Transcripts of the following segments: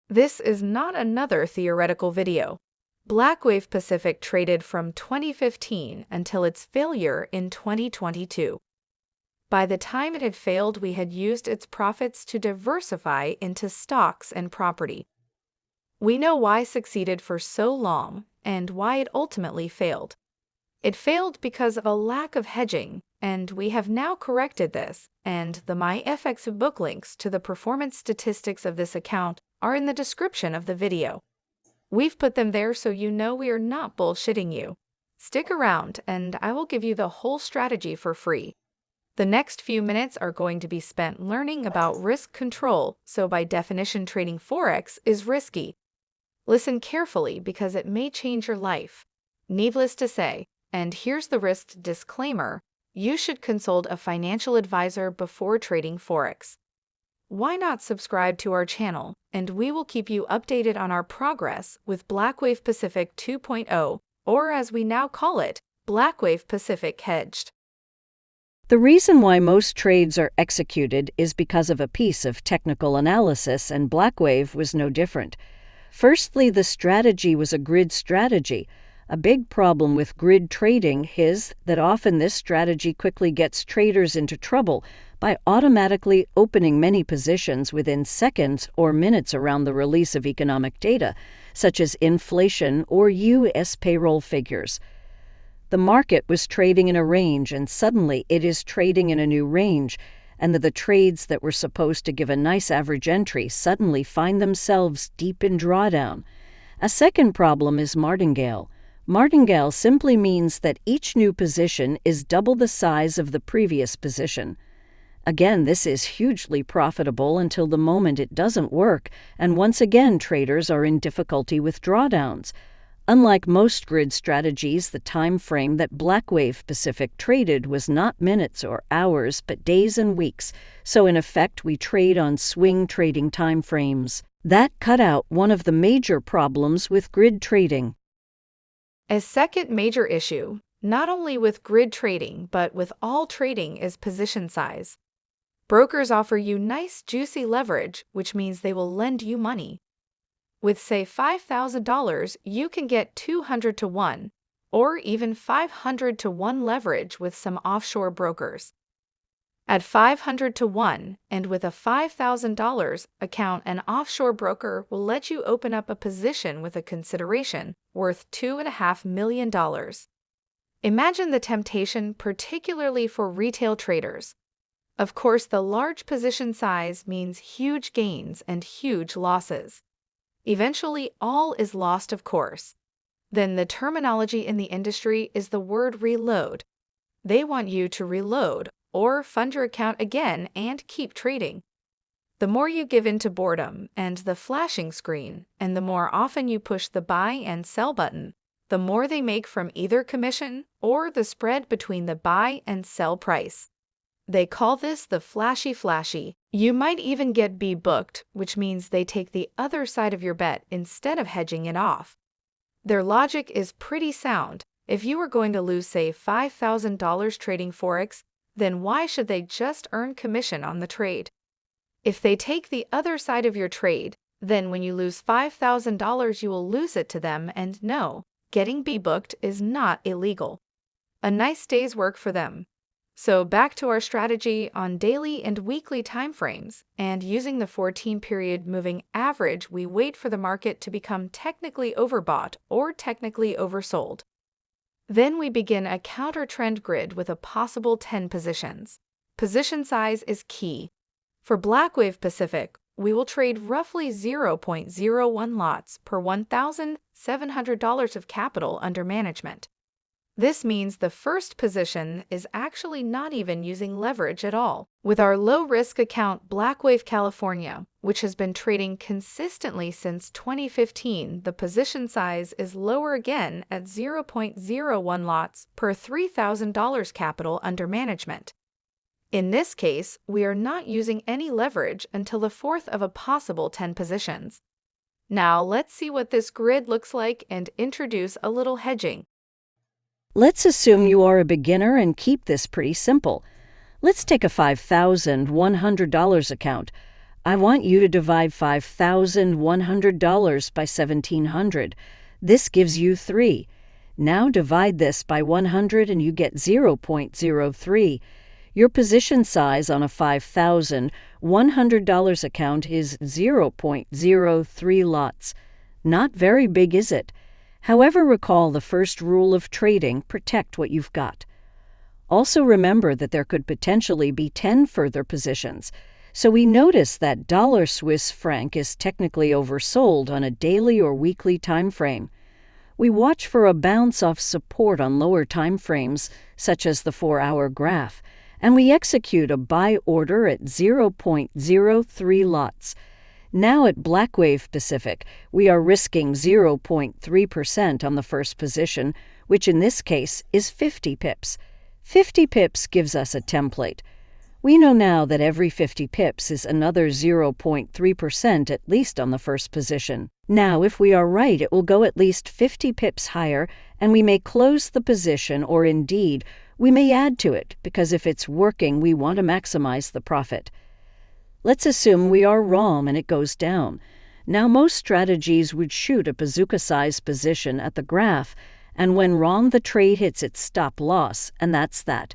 This is not another theoretical video. Blackwave Pacific traded from 2015 until its failure in 2022. By the time it had failed, we had used its profits to diversify into stocks and property. We know why it succeeded for so long and why it ultimately failed. It failed because of a lack of hedging, and we have now corrected this, and the MyFX book links to the performance statistics of this account are in the description of the video. We've put them there so you know we are not bullshitting you. Stick around and I will give you the whole strategy for free. The next few minutes are going to be spent learning about risk control, so by definition trading Forex is risky. Listen carefully because it may change your life. Needless to say, and here's the risk disclaimer, you should consult a financial advisor before trading Forex. Why not subscribe to our channel, and we will keep you updated on our progress with Blackwave Pacific 2.0, or as we now call it, Blackwave Pacific Hedged. The reason why most trades are executed is because of a piece of technical analysis, and Blackwave was no different. Firstly, the strategy was a grid strategy. A big problem with grid trading is that often this strategy quickly gets traders into trouble by automatically opening many positions within seconds or minutes around the release of economic data, such as inflation or U.S. payroll figures. The market was trading in a range, and suddenly it is trading in a new range, and the trades that were supposed to give a nice average entry suddenly find themselves deep in drawdown. A second problem is martingale. Martingale simply means that each new position is double the size of the previous position. Again, this is hugely profitable until the moment it doesn't work, and once again traders are in difficulty with drawdowns. Unlike most grid strategies, the time frame that Blackwave Pacific traded was not minutes or hours, but days and weeks, so in effect we trade on swing trading time frames. That cut out one of the major problems with grid trading. A second major issue, not only with grid trading but with all trading, is position size. Brokers offer you nice juicy leverage, which means they will lend you money. With say $5,000, you can get 200 to 1, or even 500 to 1 leverage with some offshore brokers. At 500 to 1, and with a $5,000 account, an offshore broker will let you open up a position with a consideration worth $2.5 million. Imagine the temptation, particularly for retail traders. Of course, the large position size means huge gains and huge losses. Eventually, all is lost, of course. Then the terminology in the industry is the word reload. They want you to reload or fund your account again and keep trading. The more you give in to boredom and the flashing screen, and the more often you push the buy and sell button, the more they make from either commission or the spread between the buy and sell price. They call this the flashy. You might even get B-booked, which means they take the other side of your bet instead of hedging it off. Their logic is pretty sound. If you are going to lose, say, $5,000 trading Forex, then why should they just earn commission on the trade? If they take the other side of your trade, then when you lose $5,000 you will lose it to them, and no, getting B-booked is not illegal. A nice day's work for them. So back to our strategy on daily and weekly timeframes, and using the 14-period moving average, we wait for the market to become technically overbought or technically oversold. Then we begin a counter-trend grid with a possible 10 positions. Position size is key. For Blackwave Pacific, we will trade roughly 0.01 lots per $1,700 of capital under management. This means the first position is actually not even using leverage at all. With our low-risk account Blackwave California, which has been trading consistently since 2015, the position size is lower again at 0.01 lots per $3,000 capital under management. In this case, we are not using any leverage until the fourth of a possible 10 positions. Now let's see what this grid looks like and introduce a little hedging. Let's assume you are a beginner and keep this pretty simple. Let's take a $5,100 account. I want you to divide $5,100 by 1,700. This gives you 3. Now divide this by 100 and you get 0.03. Your position size on a $5,100 account is 0.03 lots. Not very big, is it? However, recall the first rule of trading: protect what you've got. Also remember that there could potentially be 10 further positions. So we notice that Swiss franc is technically oversold on a daily or weekly time frame. We watch for a bounce off support on lower time frames, such as the 4-hour graph, and we execute a buy order at 0.03 lots. Now at Blackwave Pacific, we are risking 0.3% on the first position, which in this case is 50 pips. 50 pips gives us a template. We know now that every 50 pips is another 0.3% at least on the first position. Now, if we are right, it will go at least 50 pips higher, and we may close the position, or indeed, we may add to it, because if it's working, we want to maximize the profit. Let's assume we are wrong and it goes down. Now, most strategies would shoot a bazooka-sized position at the graph, and when wrong, the trade hits its stop loss, and that's that.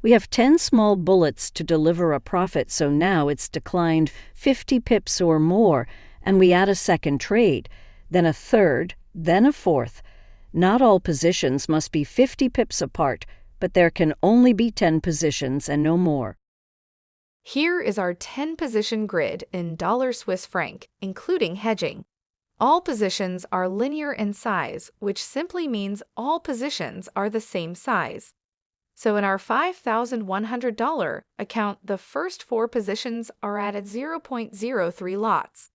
We have 10 small bullets to deliver a profit, so now it's declined 50 pips or more, and we add a second trade, then a third, then a fourth. Not all positions must be 50 pips apart, but there can only be 10 positions and no more. Here is our 10-position grid in Swiss franc, including hedging. All positions are linear in size, which simply means all positions are the same size. So in our $5,100 account, the first 4 positions are at 0.03 lots.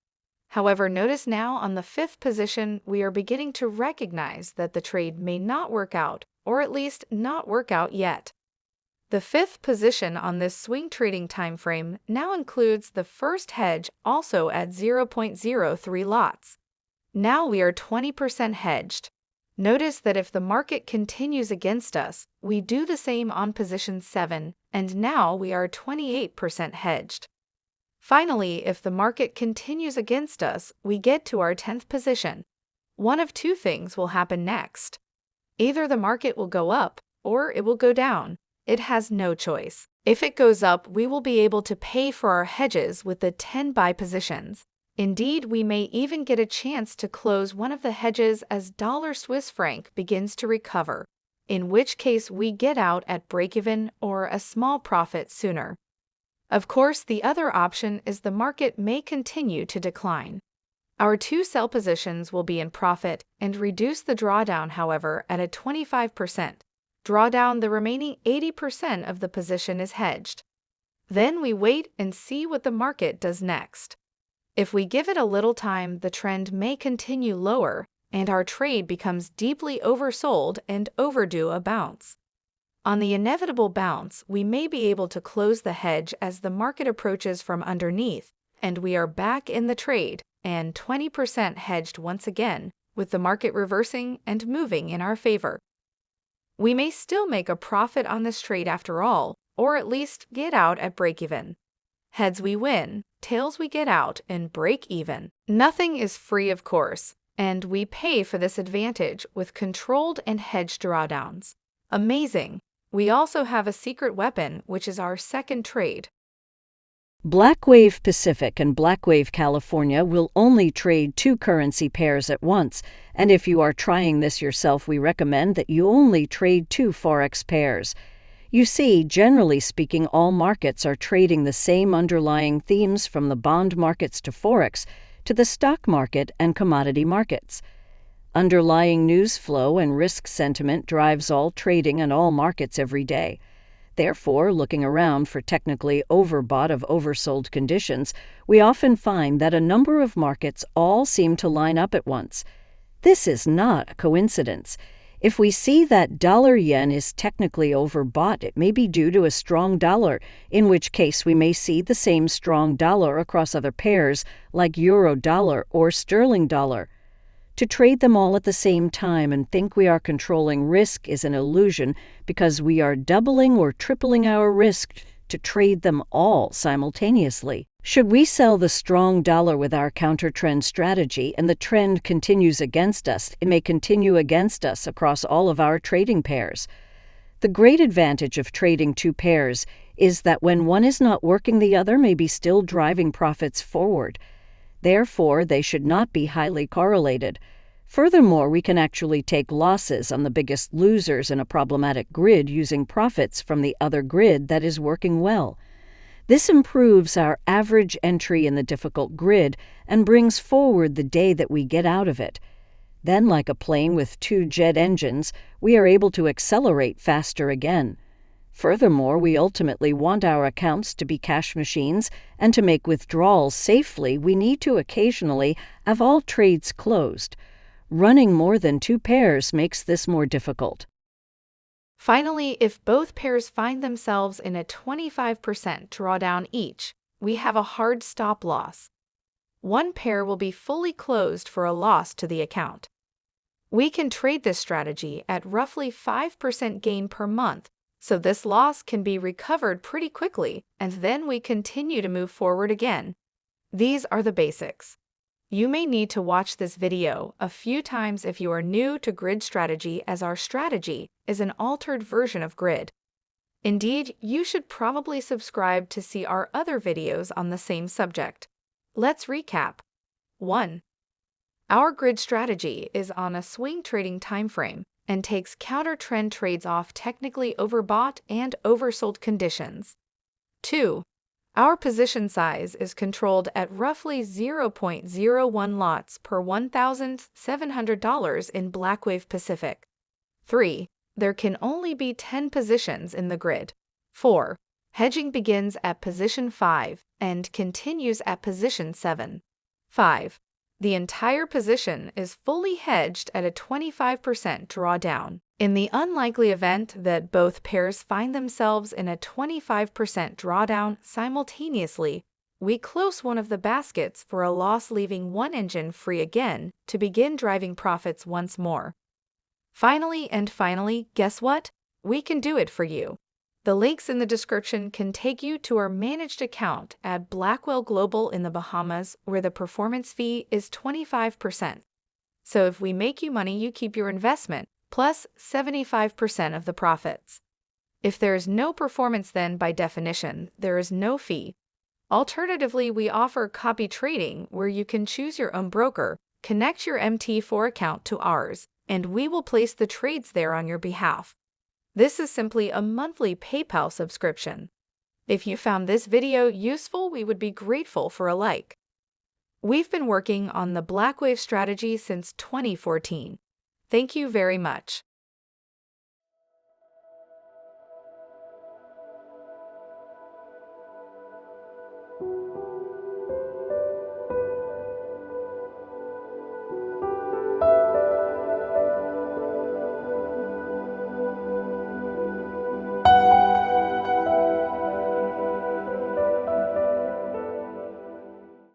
However, notice now on the 5th position, we are beginning to recognize that the trade may not work out, or at least not work out yet. The 5th position on this swing trading time frame now includes the first hedge, also at 0.03 lots. Now we are 20% hedged. Notice that if the market continues against us, we do the same on position 7, and now we are 28% hedged. Finally, if the market continues against us, we get to our 10th position. One of 2 things will happen next. Either the market will go up, or it will go down. It has no choice. If it goes up, we will be able to pay for our hedges with the 10 buy positions. Indeed, we may even get a chance to close one of the hedges as Swiss franc begins to recover, in which case we get out at break-even or a small profit sooner. Of course, the other option is the market may continue to decline. Our 2 sell positions will be in profit and reduce the drawdown, however, at a 25%. Drawdown, the remaining 80% of the position is hedged. Then we wait and see what the market does next. If we give it a little time, the trend may continue lower, and our trade becomes deeply oversold and overdue a bounce. On the inevitable bounce, we may be able to close the hedge as the market approaches from underneath, and we are back in the trade and 20% hedged once again, with the market reversing and moving in our favor. We may still make a profit on this trade after all, or at least get out at break-even. Heads we win, tails we get out, and break even. Nothing is free, of course, and we pay for this advantage with controlled and hedged drawdowns. Amazing! We also have a secret weapon, which is our second trade. Blackwave Pacific and Blackwave California will only trade 2 currency pairs at once, and if you are trying this yourself, we recommend that you only trade 2 forex pairs. You see, generally speaking, all markets are trading the same underlying themes, from the bond markets to forex to the stock market and commodity markets. Underlying news flow and risk sentiment drives all trading and all markets every day. Therefore, looking around for technically overbought of oversold conditions, we often find that a number of markets all seem to line up at once. This is not a coincidence. If we see that dollar-yen is technically overbought, it may be due to a strong dollar, in which case we may see the same strong dollar across other pairs like euro-dollar or sterling-dollar. To trade them all at the same time and think we are controlling risk is an illusion, because we are doubling or tripling our risk to trade them all simultaneously. Should we sell the strong dollar with our counter-trend strategy and the trend continues against us, it may continue against us across all of our trading pairs. The great advantage of trading two pairs is that when one is not working, the other may be still driving profits forward. Therefore, they should not be highly correlated. Furthermore, we can actually take losses on the biggest losers in a problematic grid using profits from the other grid that is working well. This improves our average entry in the difficult grid and brings forward the day that we get out of it. Then, like a plane with two jet engines, we are able to accelerate faster again. Furthermore, we ultimately want our accounts to be cash machines, and to make withdrawals safely, we need to occasionally have all trades closed. Running more than two pairs makes this more difficult. Finally, if both pairs find themselves in a 25% drawdown each, we have a hard stop loss. One pair will be fully closed for a loss to the account. We can trade this strategy at roughly 5% gain per month, so this loss can be recovered pretty quickly, and then we continue to move forward again. These are the basics. You may need to watch this video a few times if you are new to grid strategy, as our strategy is an altered version of grid. Indeed, you should probably subscribe to see our other videos on the same subject. Let's recap. 1. Our grid strategy is on a swing trading timeframe and takes counter-trend trades off technically overbought and oversold conditions. 2. Our position size is controlled at roughly 0.01 lots per $1,700 in Blackwave Pacific. 3. There can only be 10 positions in the grid. 4. Hedging begins at position 5 and continues at position 7. 5. The entire position is fully hedged at a 25% drawdown. In the unlikely event that both pairs find themselves in a 25% drawdown simultaneously, we close one of the baskets for a loss, leaving one engine free again to begin driving profits once more. Finally, guess what? We can do it for you. The links in the description can take you to our managed account at Blackwell Global in the Bahamas, where the performance fee is 25%. So if we make you money, you keep your investment, plus 75% of the profits. If there is no performance, then by definition, there is no fee. Alternatively, we offer copy trading, where you can choose your own broker, connect your MT4 account to ours, and we will place the trades there on your behalf. This is simply a monthly PayPal subscription. If you found this video useful, we would be grateful for a like. We've been working on the Blackwave strategy since 2014. Thank you very much.